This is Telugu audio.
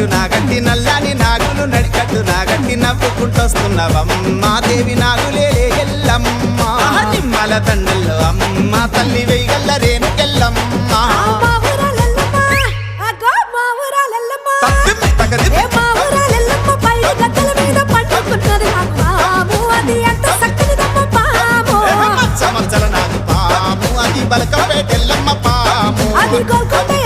నడికట్టు నాగట్టి నల్లాని నాగులు నడికట్టు నాగట్టి నవ్వుకుంటొస్తున్నవమ్మ దేవి నాగులేలే ఎల్లమ్మ నిమ్మల దండల్లో అమ్మ తల్లి వెయ్యల్ల రేణుకెల్లమ్మ అది గోల్కొండ